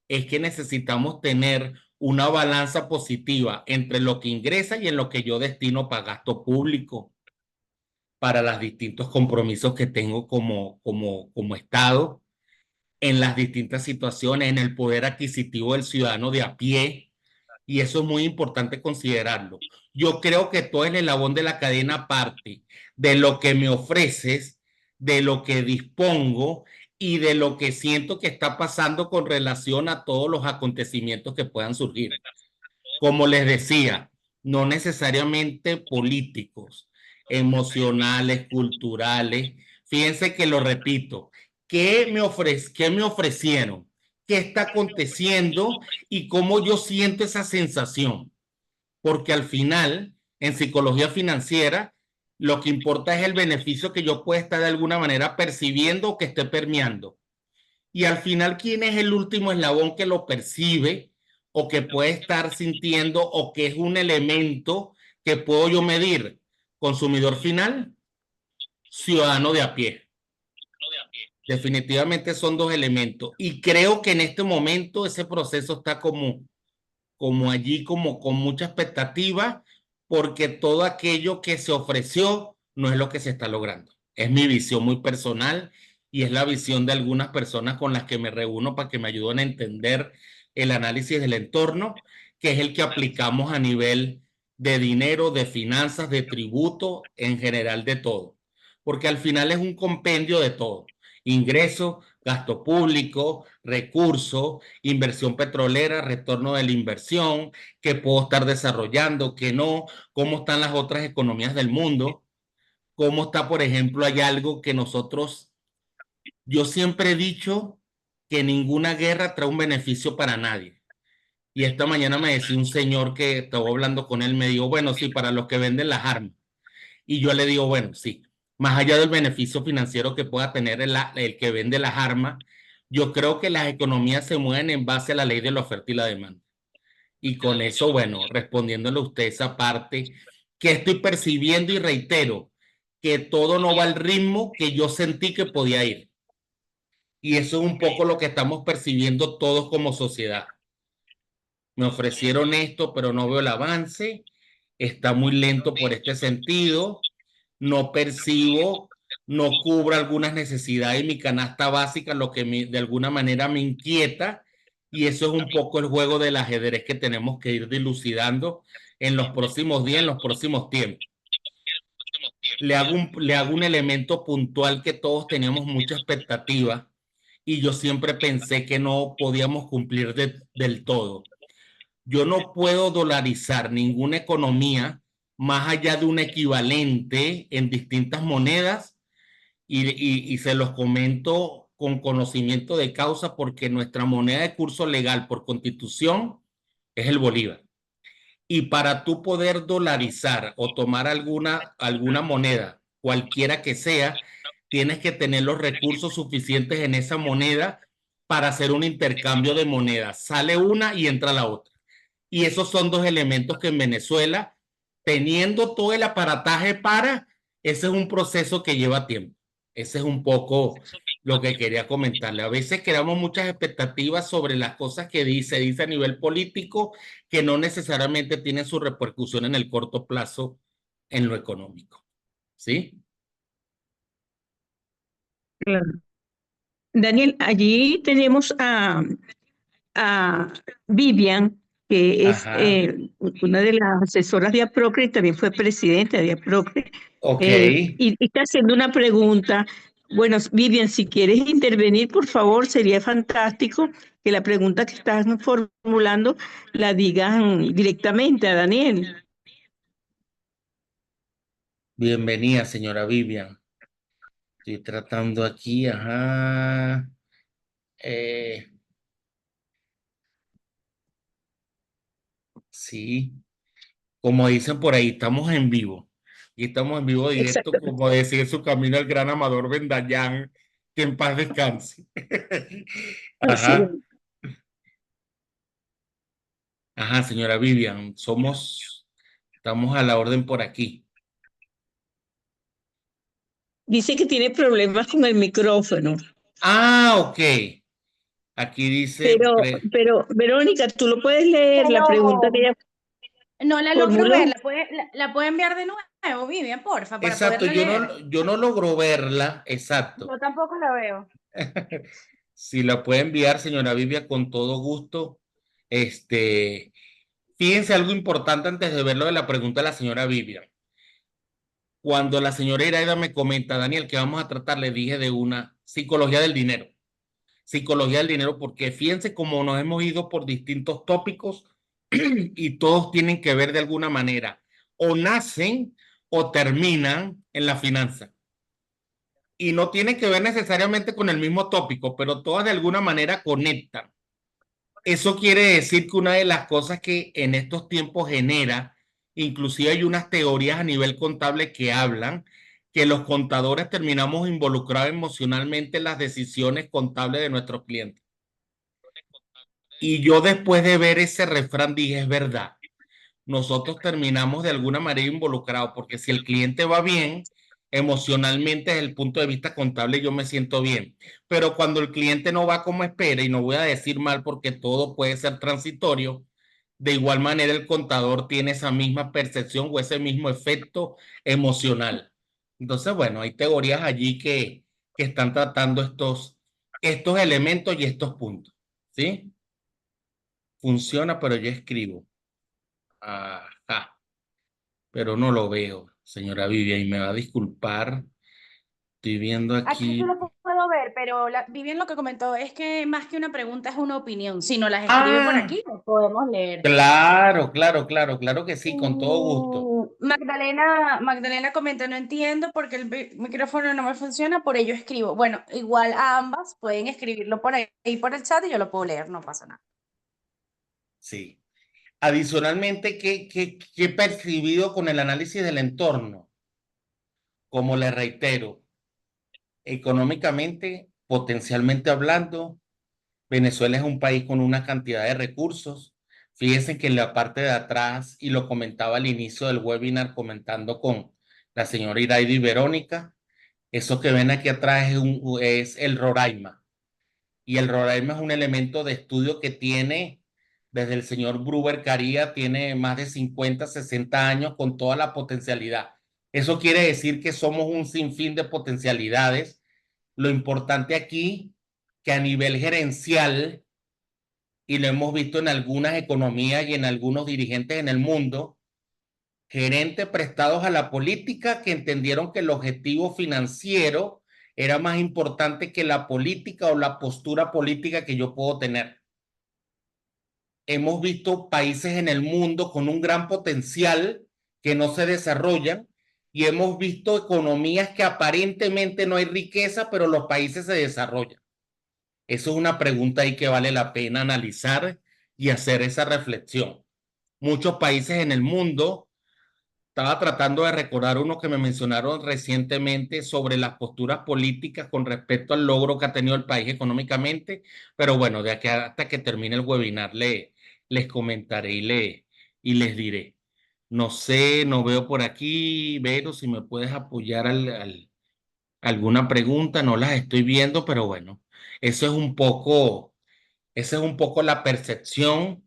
es que necesitamos tener una balanza positiva entre lo que ingresa y en lo que yo destino para gasto público, para los distintos compromisos que tengo como Estado, en las distintas situaciones, en el poder adquisitivo del ciudadano de a pie, y eso es muy importante considerarlo. Yo creo que todo el eslabón de la cadena parte de lo que me ofreces, de lo que dispongo y de lo que siento que está pasando con relación a todos los acontecimientos que puedan surgir. Como les decía, no necesariamente políticos, emocionales, culturales. Fíjense que lo repito, ¿qué me ofrecieron? ¿Qué está aconteciendo? Y cómo yo siento esa sensación. Porque al final, en psicología financiera, lo que importa es el beneficio que yo pueda estar de alguna manera percibiendo o que esté permeando. Y al final, ¿quién es el último eslabón que lo percibe o que puede estar sintiendo o que es un elemento que puedo yo medir? Consumidor final, ciudadano de a pie. Definitivamente son dos elementos. Y creo que en este momento ese proceso está como allí, como con mucha expectativa, porque todo aquello que se ofreció no es lo que se está logrando. Es mi visión muy personal y es la visión de algunas personas con las que me reúno para que me ayuden a entender el análisis del entorno, que es el que aplicamos a nivel de dinero, de finanzas, de tributo, en general de todo. Porque al final es un compendio de todo. Ingreso, gasto público, recursos, inversión petrolera, retorno de la inversión, qué puedo estar desarrollando, qué no, cómo están las otras economías del mundo, cómo está, por ejemplo, hay algo que yo siempre he dicho que ninguna guerra trae un beneficio para nadie. Y esta mañana me decía un señor que estaba hablando con él, me dijo, bueno, sí, para los que venden las armas. Y yo le digo, bueno, sí, más allá del beneficio financiero que pueda tener el que vende las armas, yo creo que las economías se mueven en base a la ley de la oferta y la demanda. Y con eso, bueno, respondiéndole a usted esa parte, que estoy percibiendo y reitero que todo no va al ritmo que yo sentí que podía ir. Y eso es un poco lo que estamos percibiendo todos como sociedad. Me ofrecieron esto, pero no veo el avance. Está muy lento por este sentido. No percibo, no cubro algunas necesidades de mi canasta básica, lo que de alguna manera me inquieta. Y eso es un poco el juego del ajedrez que tenemos que ir dilucidando en los próximos días, en los próximos tiempos. Le hago un elemento puntual que todos teníamos mucha expectativa y yo siempre pensé que no podíamos cumplir del todo. Yo no puedo dolarizar ninguna economía más allá de un equivalente en distintas monedas y se los comento con conocimiento de causa porque nuestra moneda de curso legal por constitución es el bolívar. Y para tú poder dolarizar o tomar alguna moneda, cualquiera que sea, tienes que tener los recursos suficientes en esa moneda para hacer un intercambio de monedas. Sale una y entra la otra. Y esos son dos elementos que en Venezuela, teniendo todo el aparataje ese es un proceso que lleva tiempo. Ese es un poco lo que quería comentarle. A veces creamos muchas expectativas sobre las cosas que dice a nivel político, que no necesariamente tienen su repercusión en el corto plazo en lo económico. ¿Sí? Claro. Daniel, allí tenemos a Vivian, que es Ajá. una de las asesoras de APROCRE y también fue presidenta de APROCRE, Ok. y está haciendo una pregunta. Bueno, Vivian, si quieres intervenir, por favor, sería fantástico que la pregunta que estás formulando la digan directamente a Daniel. Bienvenida, señora Vivian. Estoy tratando aquí, ajá. Sí. Como dicen por ahí, estamos en vivo. Y estamos en vivo directo, Exactamente. como decía en su camino el gran Amador Bendayán, Que en paz descanse. Así es. Ajá, ajá, señora Vivian, estamos a la orden por aquí. Dice que tiene problemas con el micrófono. Ah, ok. Aquí dice, Pero, Verónica, tú lo puedes leer la pregunta que Pero ella no la logro ver, formuló. la puede enviar de nuevo, Vivian, porfa, para exacto, poderla leer. yo no logro verla, exacto. Yo tampoco la veo. Si la puede enviar, señora Vivian, con todo gusto. Este, fíjense algo importante antes de ver lo de la pregunta de la señora Vivian. Cuando la señora Iraida me comenta, Daniel, que vamos a tratar, le dije de una psicología del dinero. Psicología del dinero, porque fíjense cómo nos hemos ido por distintos tópicos y todos tienen que ver de alguna manera. O nacen o terminan en la finanza. Y no tienen que ver necesariamente con el mismo tópico, pero todas de alguna manera conectan. Eso quiere decir que una de las cosas que en estos tiempos genera, inclusive hay unas teorías a nivel contable que hablan que los contadores terminamos involucrados emocionalmente en las decisiones contables de nuestros clientes. Y yo después de ver ese refrán dije, es verdad, nosotros terminamos de alguna manera involucrados, porque si el cliente va bien, emocionalmente desde el punto de vista contable yo me siento bien, pero cuando el cliente no va como espera, y no voy a decir mal porque todo puede ser transitorio, de igual manera el contador tiene esa misma percepción o ese mismo efecto emocional. Entonces, bueno, hay teorías allí que están tratando estos elementos y estos puntos, ¿sí? Funciona, pero yo escribo. Ajá. Pero no lo veo, señora Vivian, y me va a disculpar. Estoy viendo Aquí yo aquí. lo puedo ver, pero Vivian lo que comentó es que más que una pregunta es una opinión. Si nos las escribe por Ah, aquí, lo podemos leer. claro que sí, con todo gusto. Magdalena comenta, no entiendo porque el micrófono no me funciona, por ello escribo. Bueno, igual a ambas pueden escribirlo por ahí por el chat y yo lo puedo leer, no pasa nada. Sí. Adicionalmente, ¿qué he percibido con el análisis del entorno? Como le reitero, económicamente, potencialmente hablando, Venezuela es un país con una cantidad de recursos. Fíjense que en la parte de atrás, y lo comentaba al inicio del webinar comentando con la señora Iraida y Verónica, eso que ven aquí atrás es el Roraima. Y el Roraima es un elemento de estudio que tiene, desde el señor Gruber Caría, tiene más de 50, 60 años con toda la potencialidad. Eso quiere decir que somos un sinfín de potencialidades. Lo importante aquí, que a nivel gerencial, y lo hemos visto en algunas economías y en algunos dirigentes en el mundo, gerentes prestados a la política que entendieron que el objetivo financiero era más importante que la política o la postura política que yo puedo tener. Hemos visto países en el mundo con un gran potencial que no se desarrollan, y hemos visto economías que aparentemente no hay riqueza, pero los países se desarrollan. Eso es una pregunta ahí que vale la pena analizar y hacer esa reflexión. Muchos países en el mundo, estaba tratando de recordar uno que me mencionaron recientemente sobre las posturas políticas con respecto al logro que ha tenido el país económicamente, pero bueno, de aquí hasta que termine el webinar les comentaré y les diré. No sé, no veo por aquí, Vero, si me puedes apoyar alguna pregunta, no las estoy viendo, pero bueno, eso es un poco, esa es un poco la percepción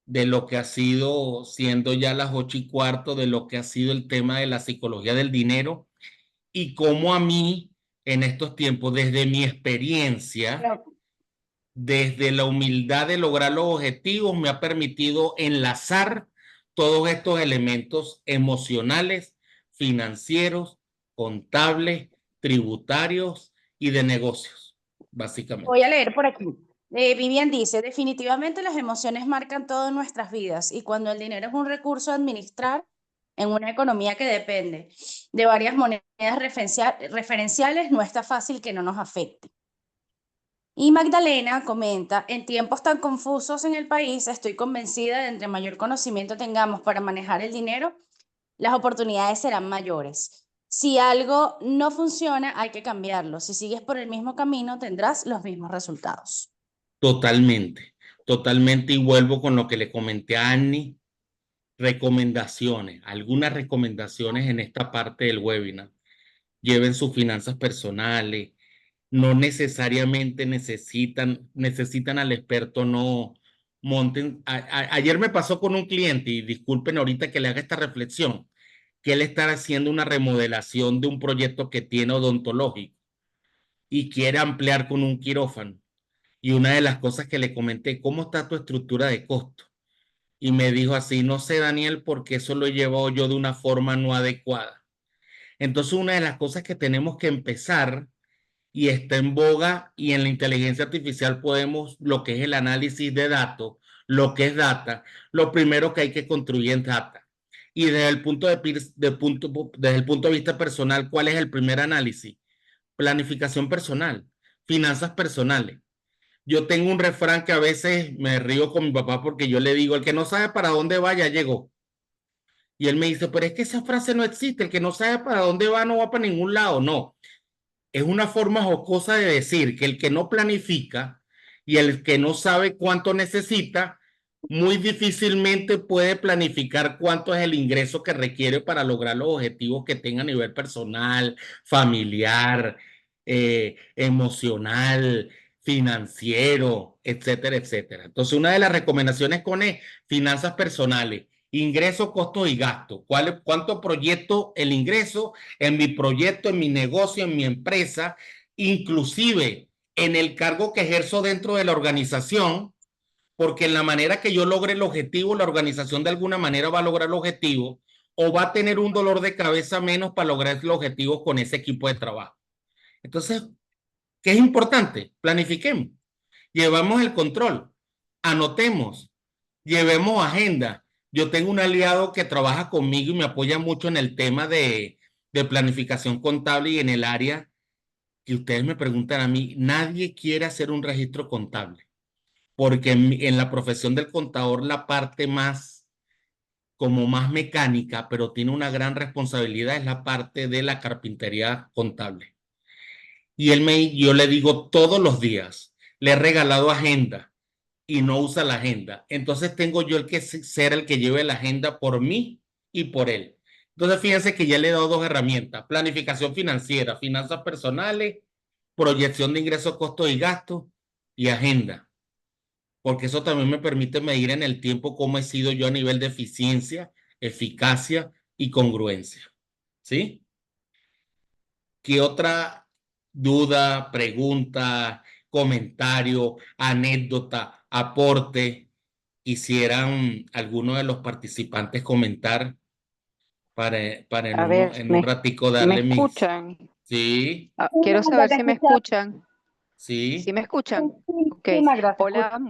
de lo que ha sido, siendo ya las 8:15, de lo que ha sido el tema de la psicología del dinero, y cómo a mí en estos tiempos, desde mi experiencia, Pero, desde la humildad de lograr los objetivos, me ha permitido enlazar todos estos elementos emocionales, financieros, contables, tributarios y de negocios, voy básicamente. a leer por aquí. Vivian dice, definitivamente las emociones marcan todas nuestras vidas y cuando el dinero es un recurso a administrar en una economía que depende de varias monedas referenciales, no está fácil que no nos afecte. Y Magdalena comenta, en tiempos tan confusos en el país, estoy convencida de entre mayor conocimiento tengamos para manejar el dinero, las oportunidades serán mayores. Si algo no funciona, hay que cambiarlo. Si sigues por el mismo camino, tendrás los mismos resultados. Totalmente, totalmente. Y vuelvo con lo que le comenté a Annie, recomendaciones, algunas recomendaciones en esta parte del webinar. Lleven sus finanzas personales, no necesariamente necesitan al experto, no monten. Ayer me pasó con un cliente, y disculpen ahorita que le haga esta reflexión, que él está haciendo una remodelación de un proyecto que tiene odontológico y quiere ampliar con un quirófano. Y una de las cosas que le comenté, ¿cómo está tu estructura de costo? Y me dijo así, no sé, Daniel, porque eso lo he llevado yo de una forma no adecuada. Entonces, una de las cosas que tenemos que empezar, y está en boga, y en la inteligencia artificial podemos, lo que es el análisis de datos, lo que es data, lo primero que hay que construir es data. Y desde el desde el punto de vista personal, ¿cuál es el primer análisis? Planificación personal, finanzas personales. Yo tengo un refrán que a veces me río con mi papá porque yo le digo, el que no sabe para dónde va, ya llegó. Y él me dice, pero es que esa frase no existe, el que no sabe para dónde va no va para ningún lado. No, es una forma jocosa de decir que el que no planifica y el que no sabe cuánto necesita, muy difícilmente puede planificar cuánto es el ingreso que requiere para lograr los objetivos que tenga a nivel personal, familiar, emocional, financiero, etcétera, etcétera. Entonces, una de las recomendaciones con finanzas personales, ingresos, costos y gastos. ¿Cuánto proyecto el ingreso en mi proyecto, en mi negocio, en mi empresa, inclusive en el cargo que ejerzo dentro de la organización? Porque en la manera que yo logre el objetivo, la organización de alguna manera va a lograr el objetivo o va a tener un dolor de cabeza menos para lograr el objetivo con ese equipo de trabajo. Entonces, ¿qué es importante? Planifiquemos, llevamos el control, anotemos, llevemos agenda. Yo tengo un aliado que trabaja conmigo y me apoya mucho en el tema de planificación contable y en el área que ustedes me preguntan a mí, nadie quiere hacer un registro contable, porque en la profesión del contador la parte más, como más mecánica, pero tiene una gran responsabilidad, es la parte de la carpintería contable. Y yo le digo todos los días, le he regalado agenda y no usa la agenda. Entonces tengo yo el que ser el que lleve la agenda por mí y por él. Entonces fíjense que ya le he dado dos herramientas: planificación financiera, finanzas personales, proyección de ingresos, costos y gastos, y agenda. Porque eso también me permite medir en el tiempo cómo he sido yo a nivel de eficiencia, eficacia y congruencia. ¿Sí? ¿Qué otra duda, pregunta, comentario, anécdota, aporte quisieran alguno de los participantes comentar para A ver, en un ratico ¿me darle mis... escuchan? Sí, Quiero saber si me escuchan. sí. ¿Sí me escuchan? Ok. Sí, Magda, te Hola,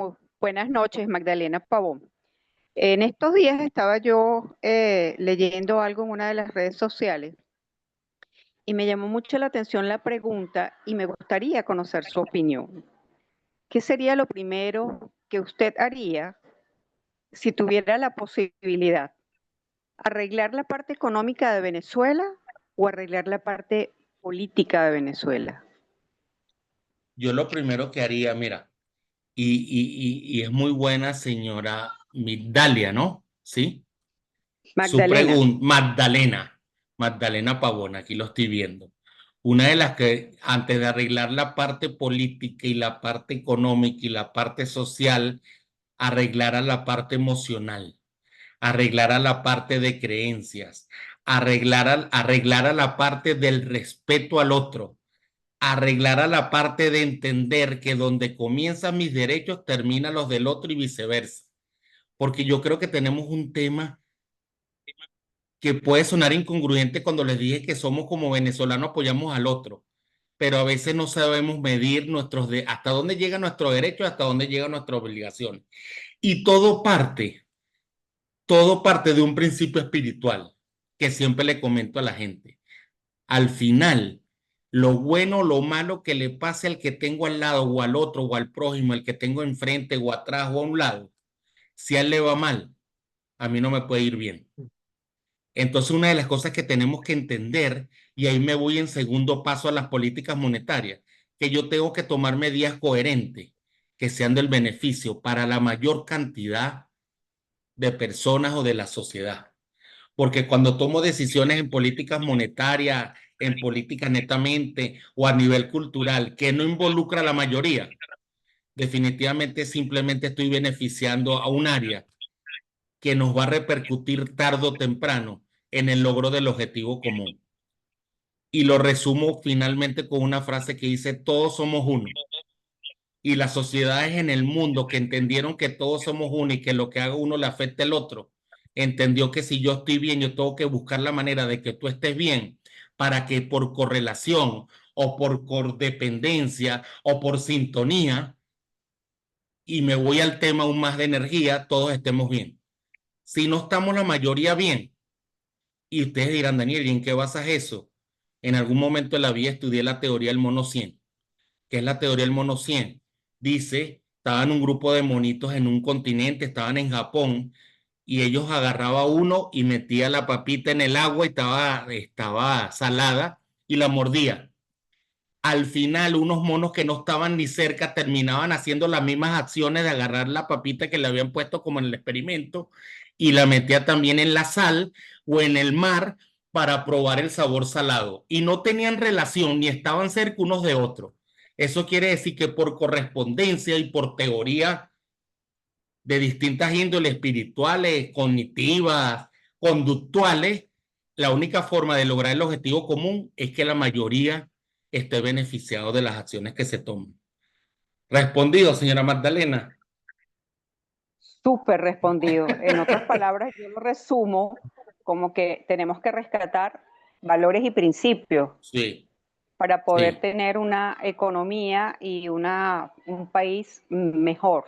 buenas noches, Magdalena Pavón. En estos días estaba yo leyendo algo en una de las redes sociales y me llamó mucho la atención la pregunta y me gustaría conocer su opinión. ¿Qué sería lo primero que usted haría si tuviera la posibilidad? ¿Arreglar la parte económica de Venezuela o arreglar la parte política de Venezuela? Yo lo primero que haría, mira, y es muy buena señora Migdalia, ¿no? Sí. Su Magdalena. pregunta, Magdalena Pavón, aquí lo estoy viendo. Una de las que, antes de arreglar la parte política y la parte económica y la parte social, arreglara la parte emocional, arreglara la parte de creencias, arreglara la parte del respeto al otro, arreglara la parte de entender que donde comienzan mis derechos, terminan los del otro y viceversa. Porque yo creo que tenemos un tema que puede sonar incongruente cuando les dije que somos como venezolanos, apoyamos al otro, pero a veces no sabemos medir hasta dónde llega nuestro derecho, hasta dónde llega nuestra obligación. Y todo parte de un principio espiritual que siempre le comento a la gente. Al final, lo bueno, lo malo que le pase al que tengo al lado o al otro o al prójimo, el que tengo enfrente o atrás o a un lado, si a él le va mal, a mí no me puede ir bien. Entonces, una de las cosas que tenemos que entender Y ahí me voy en segundo paso a las políticas monetarias, que yo tengo que tomar medidas coherentes que sean del beneficio para la mayor cantidad de personas o de la sociedad. Porque cuando tomo decisiones en políticas monetarias, en políticas netamente o a nivel cultural que no involucra a la mayoría, definitivamente simplemente estoy beneficiando a un área que nos va a repercutir tarde o temprano en el logro del objetivo común. Y lo resumo finalmente con una frase que dice: todos somos uno. Y las sociedades en el mundo que entendieron que todos somos uno y que lo que haga uno le afecta al otro, entendió que si yo estoy bien, yo tengo que buscar la manera de que tú estés bien para que por correlación o por codependencia o por sintonía, y me voy al tema aún más de energía, todos estemos bien. Si no estamos la mayoría bien, y ustedes dirán: Daniel, ¿y en qué basas eso? En algún momento de la vida estudié la teoría del mono 100. ¿Qué es la teoría del mono 100? Dice, estaban un grupo de monitos en un continente, estaban en Japón, y ellos agarraba uno y metía la papita en el agua y estaba salada y la mordía. Al final, unos monos que no estaban ni cerca terminaban haciendo las mismas acciones de agarrar la papita que le habían puesto como en el experimento y la metía también en la sal o en el mar para probar el sabor salado. Y no tenían relación ni estaban cerca unos de otros. Eso quiere decir que por correspondencia y por teoría de distintas índoles espirituales, cognitivas, conductuales, la única forma de lograr el objetivo común es que la mayoría esté beneficiado de las acciones que se toman. Respondido, señora Magdalena. Súper respondido. En otras palabras, yo lo resumo como que tenemos que rescatar valores y principios Sí, para poder sí, tener una economía y un país mejor.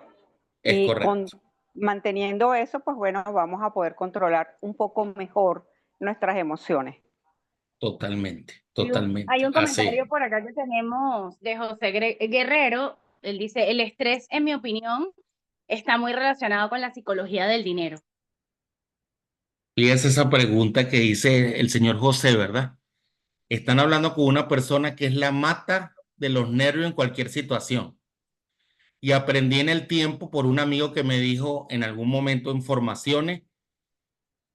es Y correcto. manteniendo eso, pues bueno, vamos a poder controlar un poco mejor nuestras emociones. Totalmente, Hay totalmente. un Así. comentario por acá que tenemos de José Guerrero. Él dice: el estrés, en mi opinión, está muy relacionado con la psicología del dinero. Fíjese esa pregunta que dice el señor José, ¿verdad? Están hablando con una persona que es la mata de los nervios en cualquier situación. Y aprendí en el tiempo por un amigo que me dijo en algún momento en formaciones.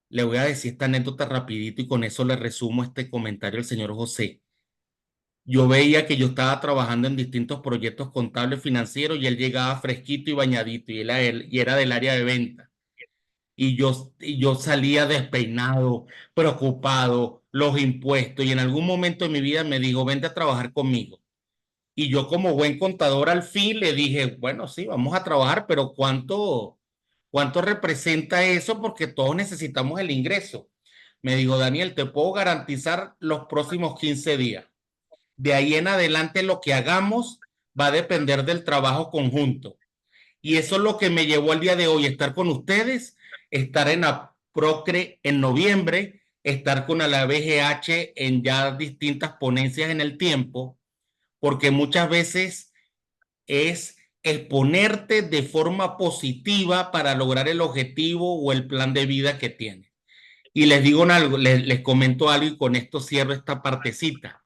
Le voy a decir esta anécdota rapidito y con eso le resumo este comentario al señor José. Yo veía que yo estaba trabajando en distintos proyectos contables financieros y él llegaba fresquito y bañadito y era del área de venta. Y yo salía despeinado, preocupado, los impuestos, y en algún momento de mi vida me dijo: vente a trabajar conmigo. Y yo, como buen contador, al fin le dije: bueno, sí, vamos a trabajar, pero ¿cuánto representa eso? Porque todos necesitamos el ingreso. Me dijo: Daniel, te puedo garantizar los próximos 15 días. De ahí en adelante lo que hagamos va a depender del trabajo conjunto. Y eso es lo que me llevó al día de hoy, estar con ustedes, estar en la Procre en noviembre, estar con la BGH en ya distintas ponencias en el tiempo, porque muchas veces es exponerte de forma positiva para lograr el objetivo o el plan de vida que tienes. Y les digo algo, les comento algo y con esto cierro esta partecita.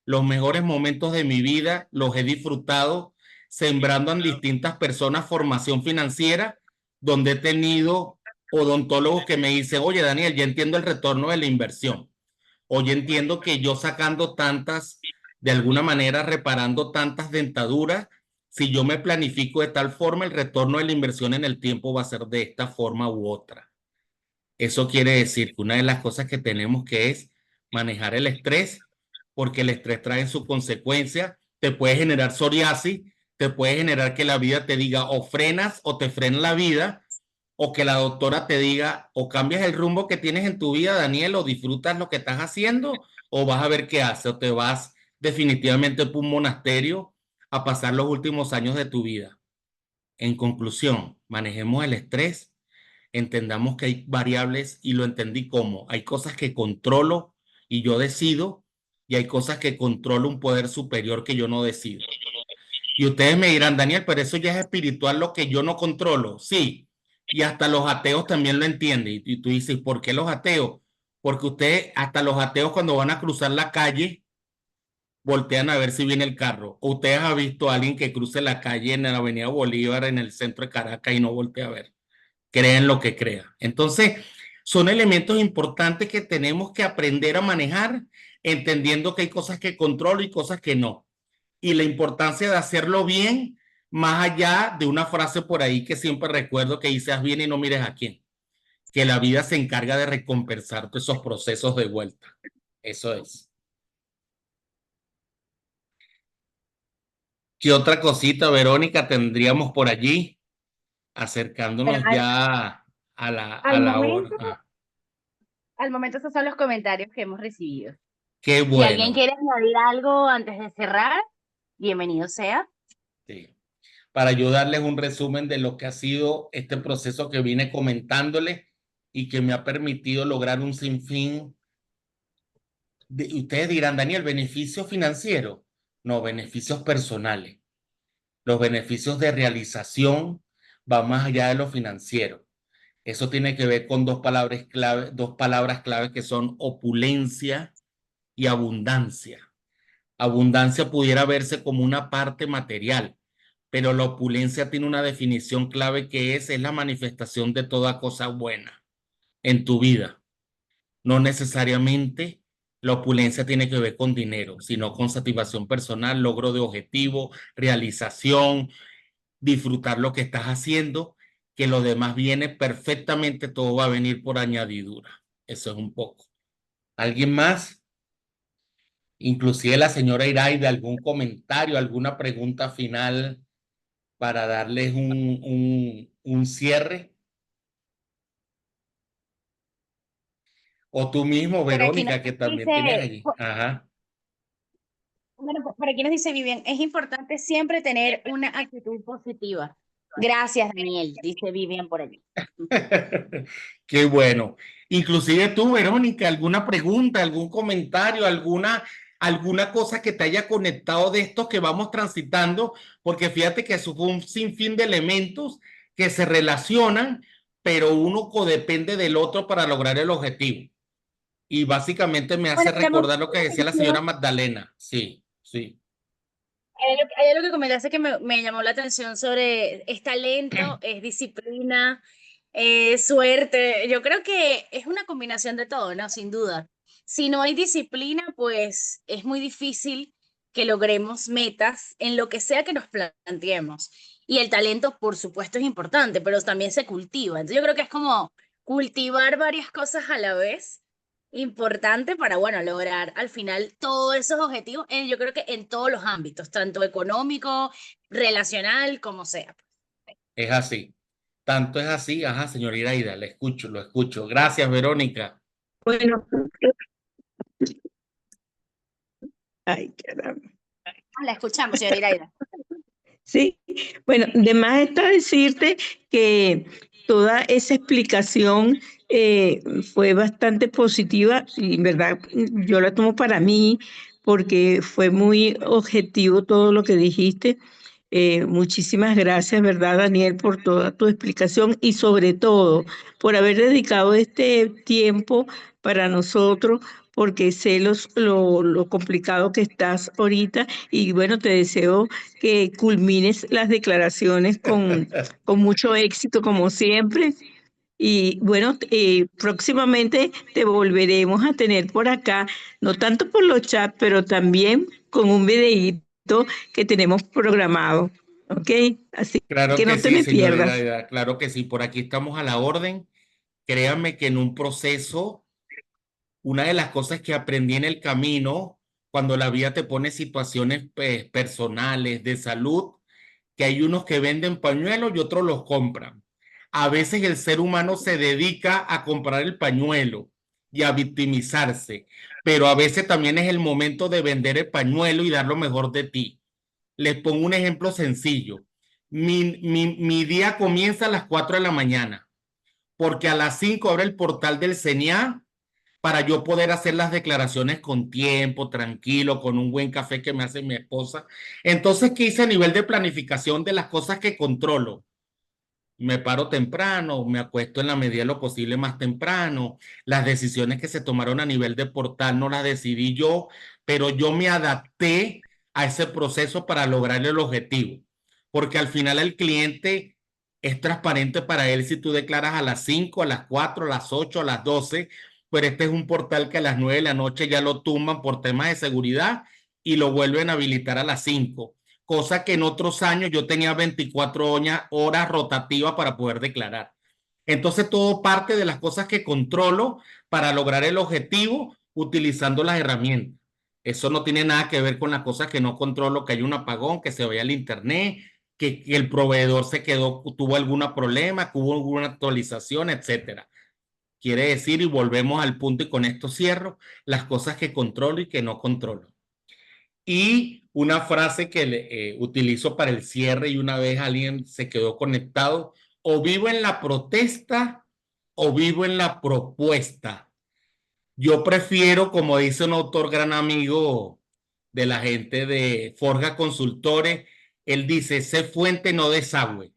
Los mejores momentos de mi vida los he disfrutado sembrando en distintas personas formación financiera, donde he tenido odontólogos que me dicen: oye, Daniel, ya entiendo el retorno de la inversión. Oye, entiendo que yo sacando tantas, de alguna manera reparando tantas dentaduras, si yo me planifico de tal forma, el retorno de la inversión en el tiempo va a ser de esta forma u otra. Eso quiere decir que una de las cosas que tenemos que es manejar el estrés, porque el estrés trae en su consecuencia, te puede generar psoriasis, te puede generar que la vida te diga o frenas o te frena la vida, o que la doctora te diga o cambias el rumbo que tienes en tu vida, Daniel, o disfrutas lo que estás haciendo, o vas a ver qué haces, o te vas definitivamente por un monasterio a pasar los últimos años de tu vida. En conclusión, manejemos el estrés, entendamos que hay variables y lo entendí como: hay cosas que controlo y yo decido, y hay cosas que controla un poder superior que yo no decido. Y ustedes me dirán: Daniel, pero eso ya es espiritual, lo que yo no controlo. Sí, y hasta los ateos también lo entienden. Y tú dices: ¿por qué los ateos? porque ustedes, hasta los ateos cuando van a cruzar la calle, voltean a ver si viene el carro. ¿Ustedes han visto a alguien que cruce la calle en la Avenida Bolívar, en el centro de Caracas, y no voltea a ver? Crean lo que crean. Entonces, son elementos importantes que tenemos que aprender a manejar, entendiendo que hay cosas que controlo y cosas que no. Y la importancia de hacerlo bien, más allá de una frase por ahí que siempre recuerdo que dice: haz bien y no mires a quién. Que la vida se encarga de recompensarte esos procesos de vuelta. Eso es. ¿Qué otra cosita, Verónica, tendríamos por allí? Acercándonos Bueno, ya a al la hora. momento, al momento esos son los comentarios que hemos recibido. Qué Si alguien bueno. quiere añadir algo antes de cerrar, bienvenido sea. Sí. Para yo darles un resumen de lo que ha sido este proceso que vine comentándoles y que me ha permitido lograr un sinfín ustedes dirán: Daniel, ¿beneficios financieros? No, beneficios personales. Los beneficios de realización van más allá de lo financiero. Eso tiene que ver con dos palabras clave que son opulencia y abundancia. Abundancia pudiera verse como una parte material, pero la opulencia tiene una definición clave que es la manifestación de toda cosa buena en tu vida. No necesariamente la opulencia tiene que ver con dinero, sino con satisfacción personal, logro de objetivo, realización, disfrutar lo que estás haciendo, que lo demás viene perfectamente, todo va a venir por añadidura. Eso es un poco. ¿Alguien más? Inclusive la señora Iraida, algún comentario, alguna pregunta final para darles un cierre. O tú mismo, Por aquí nos Verónica, que también tienes dice, allí. Ajá. bueno, por aquí nos dice Vivian, es importante siempre tener una actitud positiva. Gracias, Daniel, dice Vivian por aquí. Qué bueno. Inclusive tú, Verónica, alguna pregunta, algún comentario, alguna cosa que te haya conectado de estos que vamos transitando, porque fíjate que eso fue un sinfín de elementos que se relacionan, pero uno codepende del otro para lograr el objetivo. Y básicamente me hace Bueno, me llamó recordar lo que decía la señora Magdalena. Sí, sí. hay algo que comentaste que me llamó la atención sobre es talento, es disciplina, suerte. Yo creo que es una combinación de todo, ¿no? Sin duda. Si no hay disciplina, pues es muy difícil que logremos metas en lo que sea que nos planteemos. Y el talento, por supuesto, es importante, pero también se cultiva. Entonces yo creo que es como cultivar varias cosas a la vez importante para, bueno, lograr al final todos esos objetivos, yo creo que en todos los ámbitos, tanto económico, relacional, como sea. Es así. Tanto es así. Ajá, señora Iraida, le escucho, lo escucho. Gracias, Verónica. Bueno, ay, caramba. La escuchamos, señora Iraida. Sí, bueno, de más está decirte que toda esa explicación fue bastante positiva y en verdad yo la tomo para mí porque fue muy objetivo todo lo que dijiste. Muchísimas gracias, ¿verdad, Daniel, por toda tu explicación y sobre todo por haber dedicado este tiempo para nosotros, porque sé lo complicado que estás ahorita y bueno, te deseo que culmines las declaraciones con mucho éxito, como siempre. Y bueno, próximamente te volveremos a tener por acá, no tanto por los chats, pero también con un videíto que tenemos programado. ¿Ok? Así Claro que que no te sí, me señora pierdas. Iraida, claro que sí. Por aquí estamos a la orden. Créanme que en un proceso, una de las cosas que aprendí en el camino, cuando la vida te pone situaciones personales de salud, que hay unos que venden pañuelos y otros los compran. A veces el ser humano se dedica a comprar el pañuelo y a victimizarse, pero a veces también es el momento de vender el pañuelo y dar lo mejor de ti. Les pongo un ejemplo sencillo. Mi día comienza a las 4 de la mañana, porque a las 5 abre el portal del CENIA para yo poder hacer las declaraciones con tiempo, tranquilo, con un buen café que me hace mi esposa. Entonces, ¿qué hice a nivel de planificación de las cosas que controlo? me paro temprano, me acuesto en la medida de lo posible más temprano. Las decisiones que se tomaron a nivel de portal no las decidí yo, pero yo me adapté a ese proceso para lograr el objetivo. Porque al final el cliente es transparente para él si tú declaras a las 5, a las 4, a las 8, a las 12, pero este es un portal que a las 9 de la noche ya lo tumban por temas de seguridad y lo vuelven a habilitar a las 5, cosa que en otros años yo tenía 24 horas rotativas para poder declarar. Entonces todo parte de las cosas que controlo para lograr el objetivo utilizando las herramientas. Eso no tiene nada que ver con las cosas que no controlo, que hay un apagón, que se vaya al internet, que el proveedor se quedó, tuvo algún problema, que hubo alguna actualización, etcétera. Quiere decir, y volvemos al punto y con esto cierro, las cosas que controlo y que no controlo. Y una frase que utilizo para el cierre y una vez alguien se quedó conectado, o vivo en la protesta o vivo en la propuesta. Yo prefiero, como dice un autor gran amigo de la gente de Forja Consultores, él dice, sé fuente, no desagüe.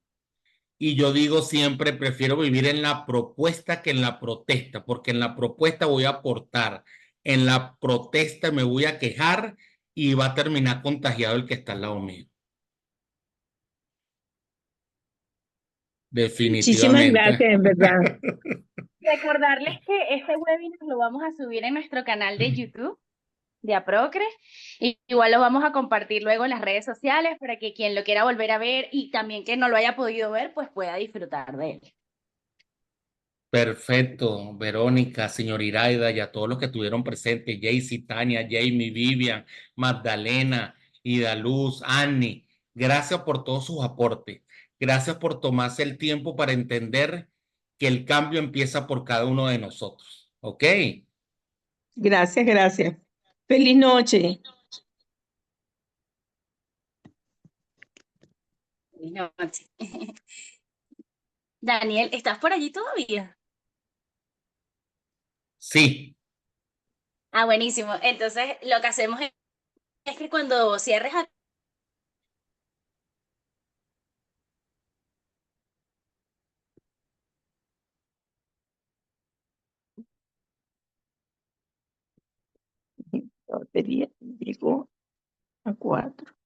Y yo digo siempre, prefiero vivir en la propuesta que en la protesta, porque en la propuesta voy a aportar, en la protesta me voy a quejar y va a terminar contagiado el que está al lado mío. Muchísimas Definitivamente. gracias, en verdad. Recordarles que este webinar lo vamos a subir en nuestro canal de YouTube de Aprocre. Y igual lo vamos a compartir luego en las redes sociales para que quien lo quiera volver a ver y también que no lo haya podido ver, pues pueda disfrutar de él. Perfecto, Verónica, señor Iraida y a todos los que estuvieron presentes, Jaycee, Tania, Jamie, Vivian, Magdalena, Idaluz, Annie, gracias por todos sus aportes. Gracias por tomarse el tiempo para entender que el cambio empieza por cada uno de nosotros. ¿Ok? Gracias, gracias. Feliz noche. No, sí. Daniel, ¿estás por allí todavía? Sí. Ah, buenísimo. Entonces, lo que hacemos es que cuando cierres La batería llegó a 4.